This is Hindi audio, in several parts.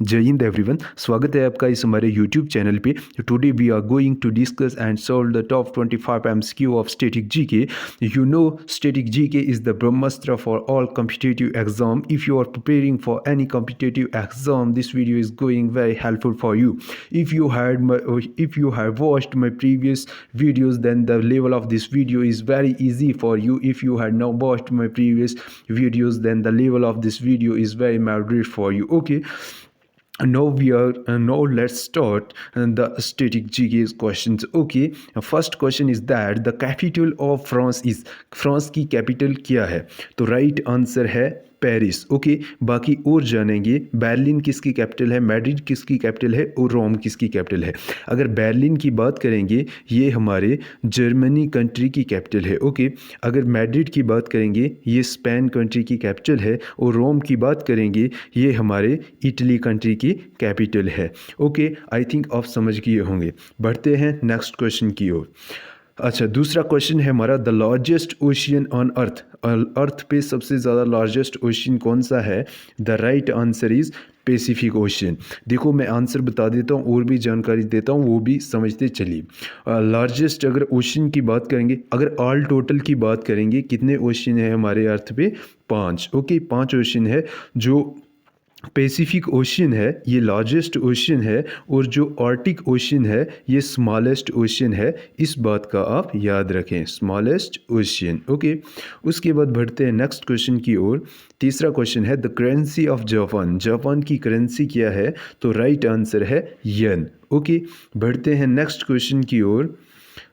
जय हिंद एवरीवन, स्वागत है आपका इस हमारे यूट्यूब चैनल पे। Today we are going to discuss and solve the top 25 MCQ of static GK. You know static GK is the brahmastra for all competitive exam. If you are preparing for any competitive exam, this video is going very helpful for you. If you have watched my previous videos, then the level of this video is very easy for you. If you had not watched my previous videos, then the level of this video is very moderate for you. Okay, now let's start the static GK questions. Okay, first question is that the capital of France is, France की कैपिटल क्या है? तो राइट आंसर है पेरिस। ओके, बाकी और जानेंगे बर्लिन किसकी कैपिटल है, मैड्रिड किसकी कैपिटल है और रोम किसकी कैपिटल है। अगर बर्लिन की बात करेंगे ये हमारे जर्मनी कंट्री की कैपिटल है। ओके, अगर मैड्रिड की बात करेंगे ये स्पेन कंट्री की कैपिटल है और रोम की बात करेंगे ये हमारे इटली कंट्री की कैपिटल है। ओके, आई थिंक आप समझ गए होंगे। बढ़ते हैं नेक्स्ट क्वेश्चन की ओर। अच्छा, दूसरा क्वेश्चन है हमारा, the largest ocean on earth. Earth पे सबसे ज़्यादा लार्जेस्ट ओशियन कौन सा है? The right answer is Pacific ocean. देखो मैं आंसर बता देता हूँ और भी जानकारी देता हूँ, वो भी समझते चलिए। लार्जेस्ट अगर ओशियन की बात करेंगे, अगर ऑल टोटल की बात करेंगे कितने ओशियन है हमारे अर्थ पे? 5। ओके, 5 ओशियन है। जो पैसिफिक ओशियन है ये लार्जेस्ट ओशियन है और जो आर्टिक ओशियन है ये स्मॉलेस्ट ओशियन है। इस बात का आप याद रखें, स्मॉलेस्ट ओशियन। ओके, उसके बाद बढ़ते हैं नेक्स्ट क्वेश्चन की ओर। तीसरा क्वेश्चन है the currency of Japan. Japan की करेंसी क्या है? तो राइट आंसर है येन। ओके, बढ़ते हैं नेक्स्ट क्वेश्चन की ओर।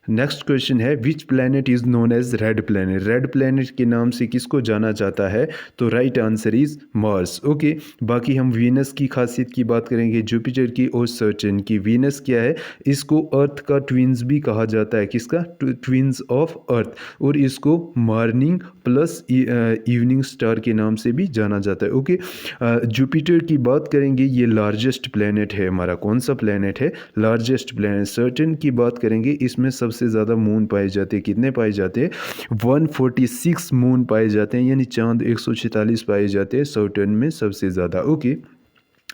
नेक्स्ट क्वेश्चन है which planet is known as red planet. Red planet के नाम से किसको जाना जाता है? तो right answer is Mars. Okay, बाकी हम वीनस की खासियत की बात करेंगे, जुपिटर की और सैटर्न की। वीनस क्या है? इसको अर्थ का ट्विंस भी कहा जाता है। किसका? Twins of earth. और इसको मॉर्निंग प्लस इवनिंग स्टार के नाम से भी जाना जाता है। ओके, जुपिटर की बात करेंगे ये लार्जेस्ट प्लैनेट है हमारा। कौन सा प्लैनेट है? Largest planet. सैटर्न की बात करेंगे, इसमें सबसे ज़्यादा मून पाए जाते हैं। कितने पाए जाते हैं? 146 मून पाए जाते हैं, यानी चांद 146 पाए जाते हैं सैटर्न में सबसे ज़्यादा। ओके,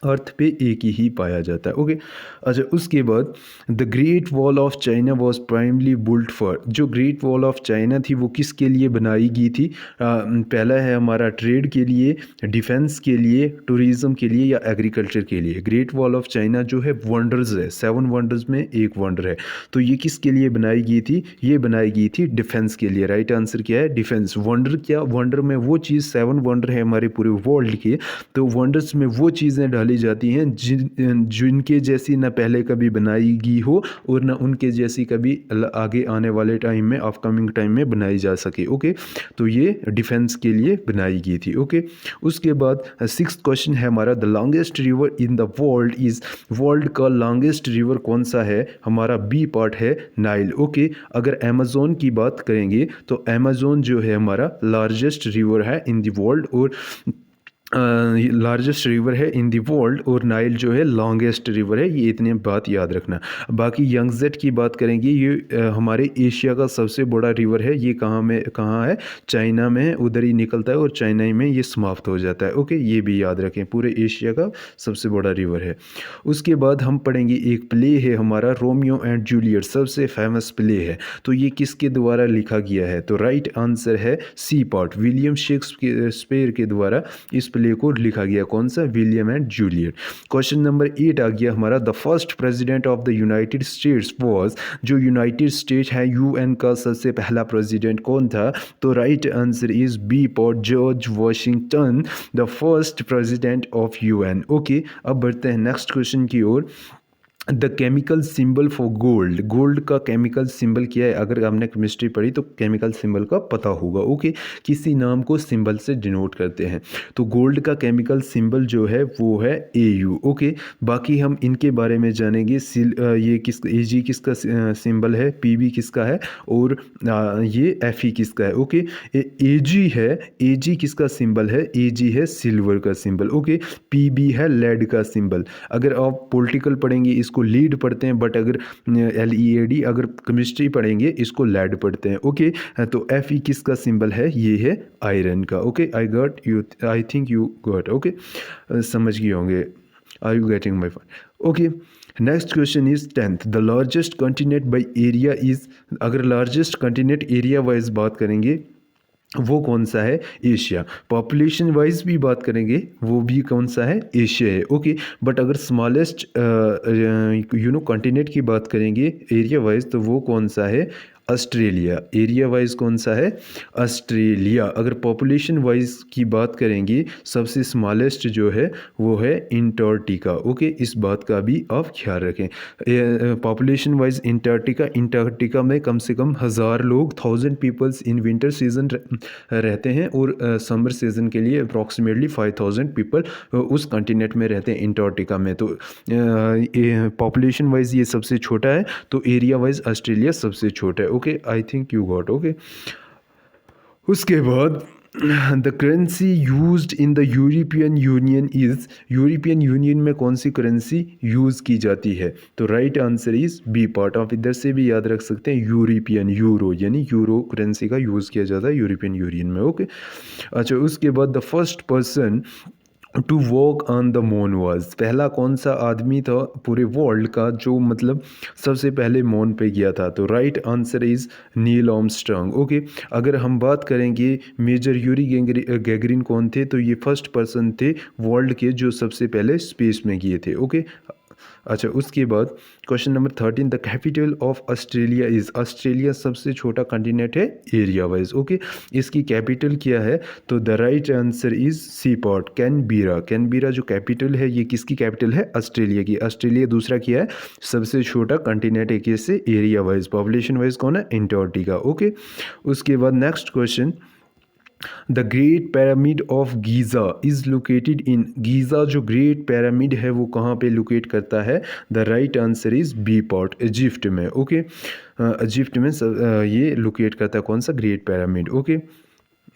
अर्थ पे एक ही पाया जाता है। ओके, अच्छा, उसके बाद the great wall of China was primarily built for. जो ग्रेट वॉल ऑफ चाइना थी वो किसके लिए बनाई गई थी? पहला है हमारा ट्रेड के लिए, डिफेंस के लिए, टूरिज़्म के लिए या एग्रीकल्चर के लिए। ग्रेट वॉल ऑफ चाइना जो है वंडर्स है, 7 वंडर्स में एक वंडर है। तो ये किसके लिए बनाई गई थी? ये बनाई गई थी डिफेंस के लिए। राइट आंसर क्या है? डिफेंस। वंडर क्या? वंडर में वो चीज़, 7 वंडर है हमारे पूरे वर्ल्ड के, तो वंडर्स में वो चीज़ें डाली जाती हैं जिनके जैसी ना पहले कभी बनाई गई हो और ना उनके जैसी कभी आगे आने वाले टाइम में, अपकमिंग टाइम में बनाई जा सके। ओके, तो ये डिफेंस के लिए बनाई गई थी। ओके, उसके बाद 6th क्वेश्चन है हमारा, the longest river in the world is. World का लॉन्गेस्ट रिवर कौन सा है? हमारा बी पार्ट है नाइल। ओके, अगर अमेजोन की बात करेंगे तो अमेजोन जो है हमारा लार्जेस्ट रिवर है इन द वर्ल्ड, और लार्जेस्ट रिवर है इन दी वर्ल्ड, और नाइल जो है लॉन्गेस्ट रिवर है। ये इतने बात याद रखना। बाकी यंगजेट की बात करेंगे, ये हमारे एशिया का सबसे बड़ा रिवर है। ये कहाँ है? चाइना में है, उधर ही निकलता है और चाइना में ये समाप्त हो जाता है। ओके, ये भी याद रखें, पूरे एशिया का सबसे बड़ा रिवर है। उसके बाद हम पढ़ेंगे एक प्ले है हमारा, रोमियो एंड जूलियट, सबसे फेमस प्ले है। तो ये किसके द्वारा लिखा गया है? तो राइट आंसर है सी पार्ट, विलियम शेक्सपियर के द्वारा इस प्ले को लिखा गया। कौन सा? William and Juliet. Question number 8 आ गया हमारा, the first president of the United States was. जो यूनाइटेड स्टेट है यूएन का सबसे पहला प्रेसिडेंट कौन था? तो right answer is B part, George Washington, the first president of UN. Okay, अब बढ़ते हैं नेक्स्ट क्वेश्चन की ओर। The chemical symbol for gold. Gold का केमिकल सिंबल क्या है? अगर आपने केमिस्ट्री पढ़ी तो केमिकल सिंबल का पता होगा। ओके, किसी नाम को सिंबल से डिनोट करते हैं, तो गोल्ड का केमिकल सिंबल जो है वो है AU। ओके, बाकी हम इनके बारे में जानेंगे। ये AG किसका सिंबल है, PB किसका है, और ये FE किसका है। ओके, AG है, AG किसका सिंबल है? AG है सिल्वर का सिंबल। ओके, PB है लेड का सिंबल। अगर आप पॉलिटिकल पढ़ेंगे इसको लीड पढ़ते हैं, बट अगर LEAD, अगर केमिस्ट्री पढ़ेंगे इसको लेड पढ़ते हैं। ओके, तो FE किसका सिंबल है? ये है आयरन का। Okay, I think you got. Okay, समझ गए होंगे। Are you getting my point? Okay, next question is 10th, the largest continent by area is, अगर लार्जेस्ट कॉन्टिनेंट एरिया वाइज बात करेंगे वो कौन सा है? एशिया। पॉपुलेशन वाइज भी बात करेंगे वो भी कौन सा है? एशिया है। ओके, बट अगर स्मॉलेस्ट कॉन्टिनेंट की बात करेंगे एरिया वाइज तो वो कौन सा है? ऑस्ट्रेलिया। एरिया वाइज कौन सा है? ऑस्ट्रेलिया। अगर पॉपुलेशन वाइज की बात करेंगे सबसे स्मॉलेस्ट जो है वो है इंटार्कटिका। ओके, इस बात का भी आप ख्याल रखें। पॉपुलेशन वाइज इंटार्कटिका में कम से कम 1000 लोग, 1000 पीपल्स इन विंटर सीजन रहते हैं और समर सीजन के लिए अप्रॉक्सीमेटली 5000 पीपल उस कॉन्टिनेंट में रहते हैं इंटार्कटिका में। तो पॉपुलेशन वाइज ये सबसे छोटा है, तो एरिया वाइज ऑस्ट्रेलिया सबसे छोटा है। Okay, I think you got. Okay, उसके बाद the currency used in the European Union is, European Union में कौन सी करेंसी यूज़ की जाती है? तो right answer is B part. आप इधर से भी याद रख सकते हैं, यूरोपियन, यूरो यानी यूरो करेंसी का यूज़ किया जाता है यूरोपियन यूनियन में। ओके, अच्छा, उसके बाद the first person to walk on the moon was, पहला कौन सा आदमी था पूरे वर्ल्ड का जो मतलब सबसे पहले मून पे गया था? तो right answer is Neil Armstrong. Okay, अगर हम बात करेंगे मेजर यूरी गैगरिन कौन थे, तो ये फर्स्ट पर्सन थे वर्ल्ड के जो सबसे पहले स्पेस में गए थे। ओके, अच्छा, उसके बाद question number 13, the capital of Australia is, Australia सबसे छोटा कॉन्टिनेंट है एरिया वाइज। ओके, इसकी कैपिटल क्या है? तो the right answer is C part, Canberra. Canberra जो कैपिटल है ये किसकी कैपिटल है? ऑस्ट्रेलिया की। ऑस्ट्रेलिया दूसरा क्या है? सबसे छोटा कॉन्टिनेंट है किससे? Area wise. पॉपुलेशन वाइज कौन है? अंटार्कटिका। ओके, उसके बाद next question, the great pyramid of Giza is located in, Giza जो ग्रेट पैरामिड है वो कहाँ पे लोकेट करता है? The right answer is B part, Egypt में। ओके, इजिप्ट में ये लोकेट करता है कौन सा? Great pyramid. Okay,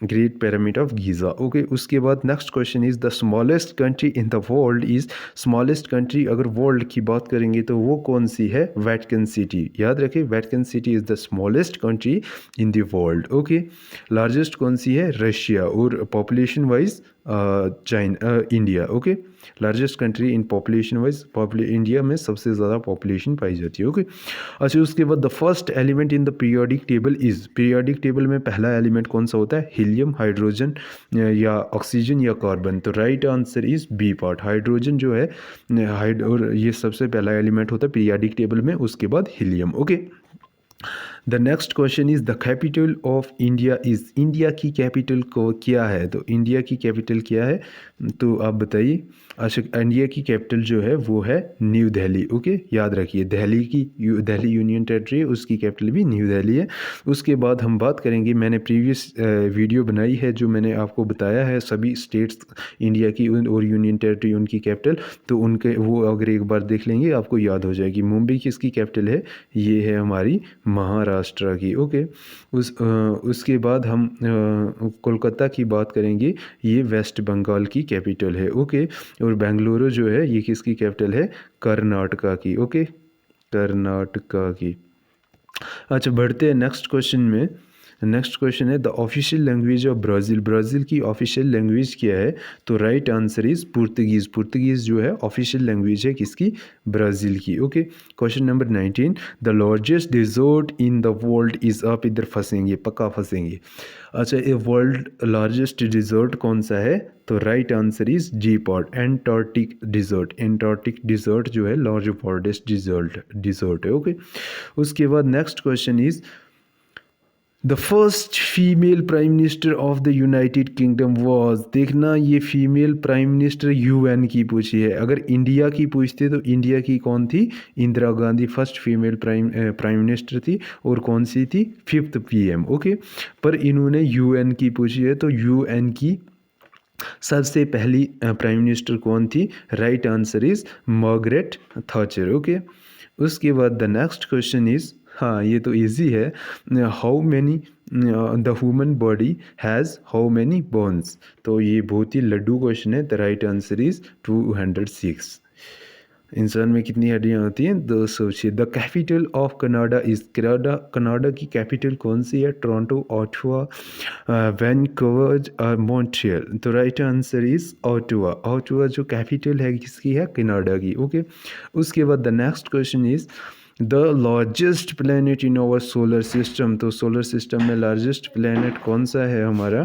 great pyramid of Giza. Okay, उसके बाद next question is the smallest country in the world is, smallest country अगर वर्ल्ड की बात करेंगे तो वो कौन सी है? Vatican city. याद रखें, Vatican city is the smallest country in the world. Okay, largest कौन सी है? रशिया। और population wise China, India. Okay, largest country in population wise, India में सबसे ज़्यादा पॉपुलेशन पाई जाती है। ओके, अच्छा, उसके बाद the first element in the periodic table is, periodic table में पहला एलिमेंट कौन सा होता है? हीलियम, हाइड्रोजन या ऑक्सीजन या कार्बन। तो right answer is B part, hydrogen जो है और ये सबसे पहला एलिमेंट होता है पीरियोडिक टेबल में, उसके बाद helium. Okay, the next question is the capital of India is, India की कैपिटल को क्या है? तो इंडिया की कैपिटल क्या है? तो आप बताइए। अच्छा, इंडिया की कैपिटल जो है वो है न्यू दिल्ली। ओके, याद रखिए, दिल्ली की दिल्ली यूनियन टेरिटरी है, उसकी कैपिटल भी न्यू दिल्ली है। उसके बाद हम बात करेंगे, मैंने प्रीवियस वीडियो बनाई है जो मैंने आपको बताया है सभी स्टेट्स इंडिया की और यूनियन टेरिटरी उनकी कैपिटल, तो उनके वो अगर एक बार देख लेंगे आपको याद हो जाएगी। मुंबई किसकी कैपिटल है? ये है हमारी महाराष्ट्र की। ओके, उसके बाद हम कोलकाता की बात करेंगे, ये वेस्ट बंगाल की कैपिटल है। ओके, और बेंगलुरु जो है ये किसकी कैपिटल है? कर्नाटका की। ओके, कर्नाटका की। अच्छा, बढ़ते हैं नेक्स्ट क्वेश्चन में। नेक्स्ट क्वेश्चन है the official language of Brazil, Brazil की ऑफिशियल लैंग्वेज क्या है? तो right answer is Portuguese. Portuguese जो है ऑफिशियल लैंग्वेज है किसकी? ब्राज़ील की। Okay, question number 19, the largest desert in the world is, आप इधर फंसेंगे, पक्का फंसेंगे। अच्छा, ये वर्ल्ड लार्जेस्ट डिजर्ट कौन सा है? तो right answer is G part, Antarctic desert. Antarctic desert जो है लार्ज लार्जेस्ट डिजर्ट है। ओके, उसके बाद next question is the first female prime minister of the United Kingdom was, देखना ये फीमेल प्राइम मिनिस्टर यूएन की पूछी है। अगर इंडिया की पूछते तो इंडिया की कौन थी? Indira Gandhi first female prime minister थी, और कौन सी थी? 5th PM. ओके, पर इन्होंने यूएन की पूछी है, तो यूएन की सबसे पहली प्राइम मिनिस्टर कौन थी? Right answer is Margaret Thatcher. Okay, उसके बाद द नेक्स्ट क्वेश्चन इज, हाँ ये तो इजी है, how many the human body has how many bones? तो ये बहुत ही लड्डू क्वेश्चन है। The right answer is 206। इंसान में कितनी हड्डियां होती हैं? 206। The capital of Canada is Canada की कैपिटल कौन सी है? टोरंटो, ऑटवा, वैनकूवर और मॉन्ट्रियल। तो right answer is Ottawa. Ottawa जो कैपिटल है किसकी है? कनाडा की। ओके, उसके बाद the next question is the largest planet in our solar system. तो सोलर सिस्टम में लार्जेस्ट प्लेनेट कौन सा है हमारा?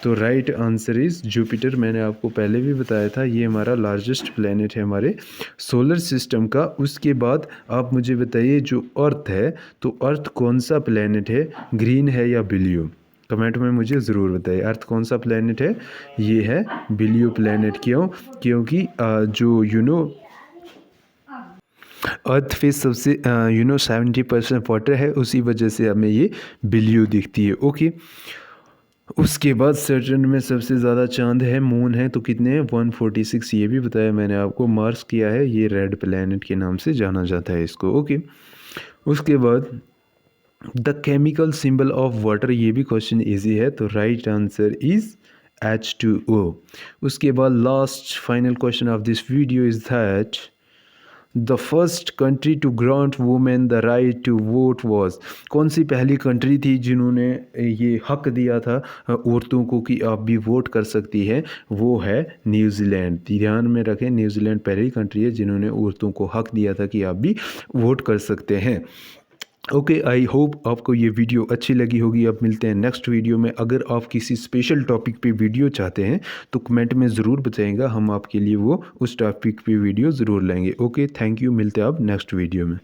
तो राइट आंसर इज़ जुपिटर। मैंने आपको पहले भी बताया था, ये हमारा लार्जेस्ट प्लेनेट है हमारे सोलर सिस्टम का। उसके बाद आप मुझे बताइए, जो अर्थ है, तो अर्थ कौन सा प्लेनेट है? ग्रीन है या ब्लू? कमेंट में मुझे ज़रूर बताइए, अर्थ कौन सा प्लेनेट है? ये है ब्लू प्लेनेट। क्यों? क्योंकि जो अर्थ पे सबसे 70% वाटर है, उसी वजह से हमें ये ब्लू दिखती है। ओके, उसके बाद सैटर्न में सबसे ज़्यादा चांद है, मून है, तो कितने हैं? 146। ये भी बताया मैंने आपको। मार्स किया है, ये रेड प्लैनेट के नाम से जाना जाता है इसको। ओके, उसके बाद the chemical symbol of water. ये भी क्वेश्चन इजी है, तो राइट आंसर इज़ H2O। उसके बाद last final question of this video is that the first country to grant women the right to vote was. कौन सी पहली कंट्री थी जिन्होंने ये हक दिया था औरतों को कि आप भी वोट कर सकती हैं? वो है न्यूजीलैंड। ध्यान में रखें, न्यूजीलैंड पहली कंट्री है जिन्होंने औरतों को हक दिया था कि आप भी वोट कर सकते हैं। ओके, आई होप आपको ये वीडियो अच्छी लगी होगी। अब मिलते हैं नेक्स्ट वीडियो में। अगर आप किसी स्पेशल टॉपिक पे वीडियो चाहते हैं तो कमेंट में ज़रूर बताइएगा, हम आपके लिए वो उस टॉपिक पे वीडियो ज़रूर लाएंगे। Okay, thank you. मिलते हैं अब नेक्स्ट वीडियो में।